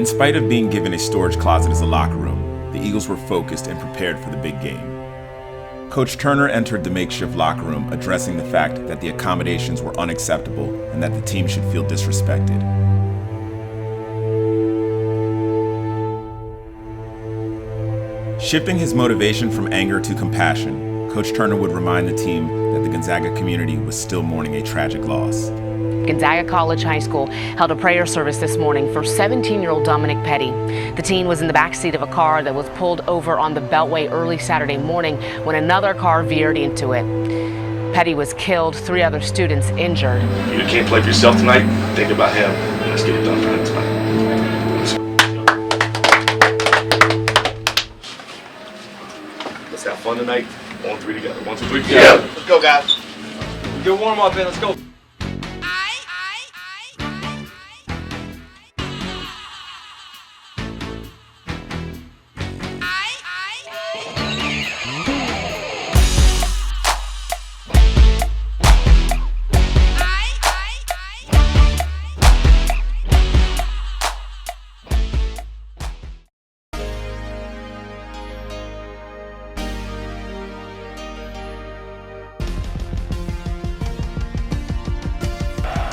In spite of being given a storage closet as a locker room, the Eagles were focused and prepared for the big game. Coach Turner entered the makeshift locker room addressing the fact that the accommodations were unacceptable and that the team should feel disrespected. Shifting his motivation from anger to compassion, Coach Turner would remind the team that the Gonzaga community was still mourning a tragic loss. Gonzaga College High School held a prayer service this morning for 17-year-old Dominic Petty. The teen was in the backseat of a car that was pulled over on the Beltway early Saturday morning when another car veered into it. Petty was killed, 3 other students injured. You can't play for yourself tonight. Think about him, and let's get it done for him tonight. Let's have fun tonight. 1, 3 together. 1, 2, 3 together. Yeah, let's go, guys. Get warm up, man. Let's go.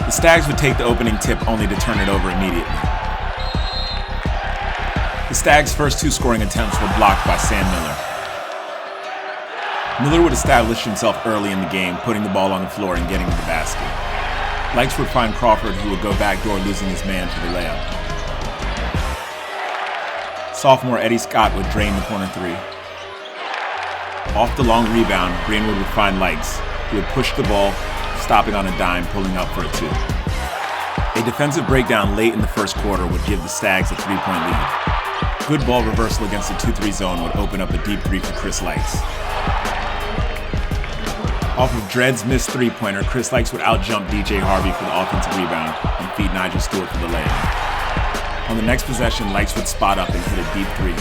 The Stags would take the opening tip only to turn it over immediately. The Stags' first 2 scoring attempts were blocked by Sam Miller. Miller would establish himself early in the game, putting the ball on the floor and getting to the basket. Likes would find Crawford, who would go backdoor, losing his man for the layup. Sophomore Eddie Scott would drain the corner 3. Off the long rebound, Greenwood would find Likes, who would push the ball, stopping on a dime, pulling up for a 2. A defensive breakdown late in the first quarter would give the Stags a 3-point lead. Good ball reversal against the 2-3 zone would open up a deep 3 for Chris Likes. Off of Dredd's missed 3-pointer, Chris Likes would outjump DJ Harvey for the offensive rebound and feed Nigel Stewart for the layup. On the next possession, Likes would spot up and hit a deep 3.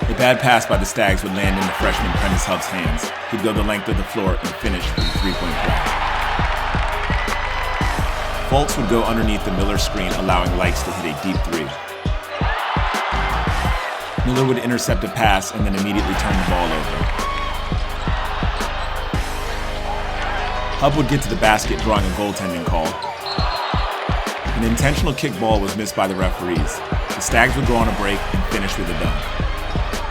A bad pass by the Stags would land in the freshman Prentice Hubb's hands. He'd go the length of the floor and finish with a 3-point play. Fultz would go underneath the Miller screen, allowing Likes to hit a deep 3. Miller would intercept a pass and then immediately turn the ball over. Hub would get to the basket, drawing a goaltending call. An intentional kick ball was missed by the referees. The Stags would go on a break and finish with a dunk.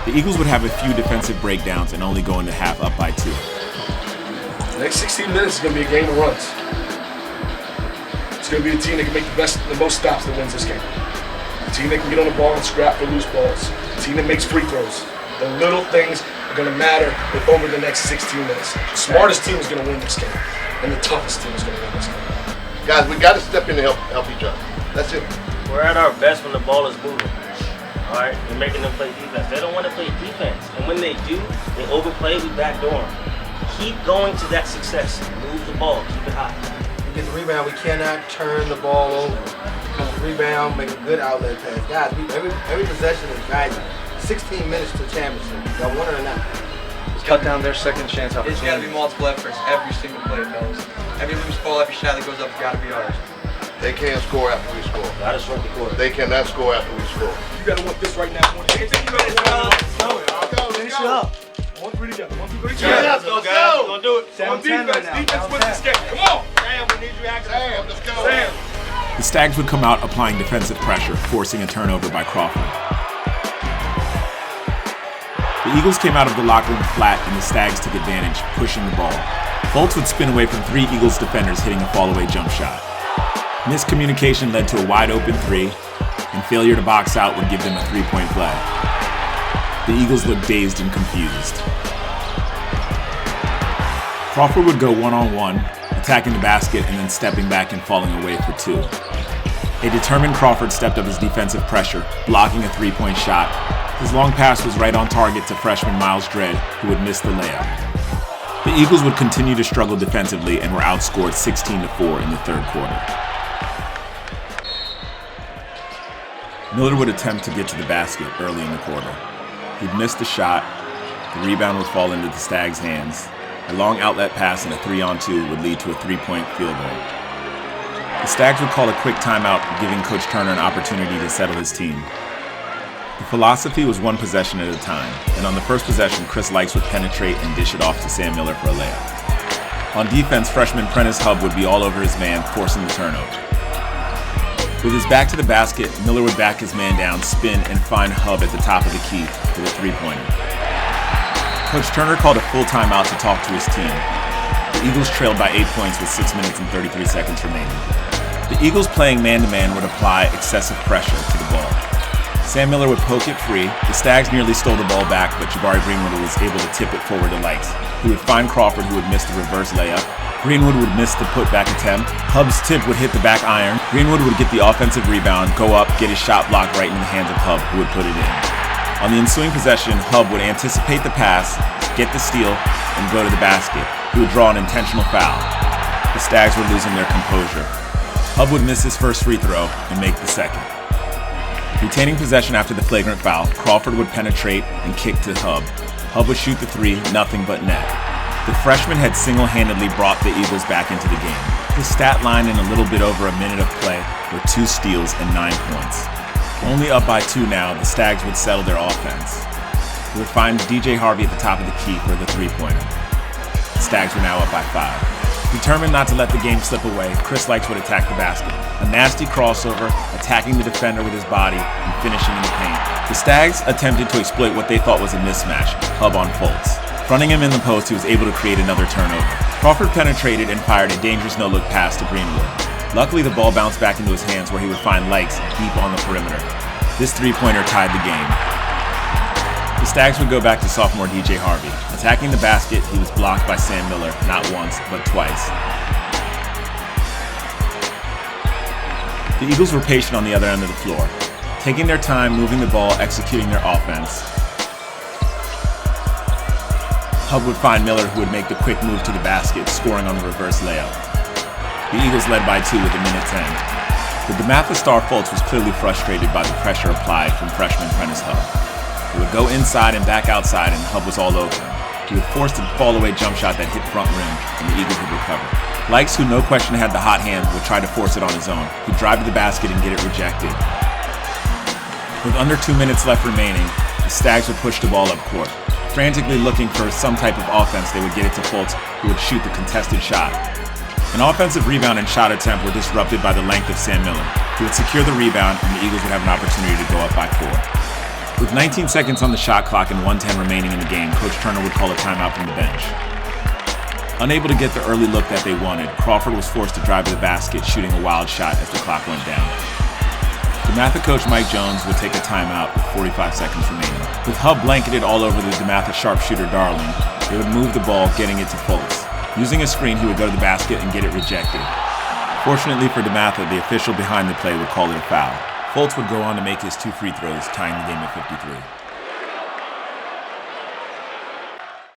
The Eagles would have a few defensive breakdowns and only go into half up by 2. The next 16 minutes is going to be a game of runs. It's going to be a team that can make the most stops that wins this game. A team that can get on the ball and scrap for loose balls. A team that makes free throws. The little things are going to matter over the next 16 minutes. The smartest team is going to win this game, and the toughest team is going to win this game. Guys, we got to step in to help each other. That's it. We're at our best when the ball is moving. All right, we're making them play defense. They don't want to play defense, and when they do, they overplay. We backdoor them. Keep going to that success. Move the ball. Keep it hot. We get the rebound. We cannot turn the ball over. Rebound, make a good outlet pass. Guys, every possession is valuable. 16 minutes to championship. Y'all want it or not? Cut down their second chance opportunity. It's got to be multiple efforts every single play, fellas. Every loose ball, every shot that goes up, got to be ours. They can't score after we score. Gotta short the court. They cannot score after we score. You got to want this right now. 16 minutes. Finish it up. 1, 3 together. 1, 2, 3 Yeah, together. let's go, guys. We're going to do it. On 7-10 defense. right now. Defense wins this game. Come on. Sam, we need you acting. Sam, let's go. Sam. The Stags would come out applying defensive pressure, forcing a turnover by Crawford. The Eagles came out of the locker room flat, and the Stags took advantage, pushing the ball. Fultz would spin away from 3 Eagles defenders, hitting a fall-away jump shot. Miscommunication led to a wide-open 3, and failure to box out would give them a 3-point play. The Eagles looked dazed and confused. Crawford would go one-on-one, attacking the basket and then stepping back and falling away for 2. A determined Crawford stepped up his defensive pressure, blocking a 3-point shot. His long pass was right on target to freshman Miles Dredd, who would miss the layup. The Eagles would continue to struggle defensively and were outscored 16-4 in the third quarter. Miller would attempt to get to the basket early in the quarter. He'd miss the shot, the rebound would fall into the Stags' hands. A long outlet pass and a 3-on-2 would lead to a 3-point field goal. The Stags would call a quick timeout, giving Coach Turner an opportunity to settle his team. The philosophy was one possession at a time, and on the first possession, Chris Likes would penetrate and dish it off to Sam Miller for a layup. On defense, freshman Prentice Hub would be all over his man, forcing the turnover. With his back to the basket, Miller would back his man down, spin, and find Hub at the top of the key for the three-pointer. Coach Turner called a full timeout to talk to his team. The Eagles trailed by 8 points with 6 minutes and 33 seconds remaining. The Eagles playing man-to-man would apply excessive pressure to the ball. Sam Miller would poke it free. The Stags nearly stole the ball back, but Jabari Greenwood was able to tip it forward to Likes. He would find Crawford, who would miss the reverse layup. Greenwood would miss the putback attempt. Hub's tip would hit the back iron. Greenwood would get the offensive rebound, go up, get his shot blocked right in the hands of Hub, who would put it in. On the ensuing possession, Hub would anticipate the pass, get the steal, and go to the basket. He would draw an intentional foul. The Stags were losing their composure. Hub would miss his first free throw and make the second. Retaining possession after the flagrant foul, Crawford would penetrate and kick to Hub. Hub would shoot the three, nothing but net. The freshman had single-handedly brought the Eagles back into the game. His stat line in a little bit over a minute of play were 2 steals and 9 points. Only up by 2 now, the Stags would settle their offense. They would find DJ Harvey at the top of the key for the three-pointer. The Stags were now up by 5. Determined not to let the game slip away, Chris Likes would attack the basket. A nasty crossover, attacking the defender with his body, and finishing in the paint. The Stags attempted to exploit what they thought was a mismatch, Hub on Fultz. Fronting him in the post, he was able to create another turnover. Crawford penetrated and fired a dangerous no-look pass to Greenwood. Luckily, the ball bounced back into his hands where he would find Likes deep on the perimeter. This three-pointer tied the game. The Stags would go back to sophomore DJ Harvey. Attacking the basket, he was blocked by Sam Miller, not once, but twice. The Eagles were patient on the other end of the floor, taking their time, moving the ball, executing their offense. Hub would find Miller, who would make the quick move to the basket, scoring on the reverse layup. The Eagles led by 2 with a minute 10. The DeMatha star Fultz was clearly frustrated by the pressure applied from freshman Prentice Hub. He would go inside and back outside, and Hub was all over him. He would force the fall-away jump shot that hit front rim, and the Eagles would recover. Likes, who no question had the hot hand, would try to force it on his own. He'd drive to the basket and get it rejected. With under 2 minutes left remaining, the Stags would push the ball up court. Frantically looking for some type of offense, they would get it to Fultz, who would shoot the contested shot. An offensive rebound and shot attempt were disrupted by the length of Sam Miller. He would secure the rebound, and the Eagles would have an opportunity to go up by 4. With 19 seconds on the shot clock and 1:10 remaining in the game, Coach Turner would call a timeout from the bench. Unable to get the early look that they wanted, Crawford was forced to drive to the basket, shooting a wild shot as the clock went down. DeMatha coach Mike Jones would take a timeout with 45 seconds remaining. With Hub blanketed all over the DeMatha sharpshooter Darling, they would move the ball, getting it to Fultz. Using a screen, he would go to the basket and get it rejected. Fortunately for DeMatha, the official behind the play would call it a foul. Fultz would go on to make his 2 free throws, tying the game at 53.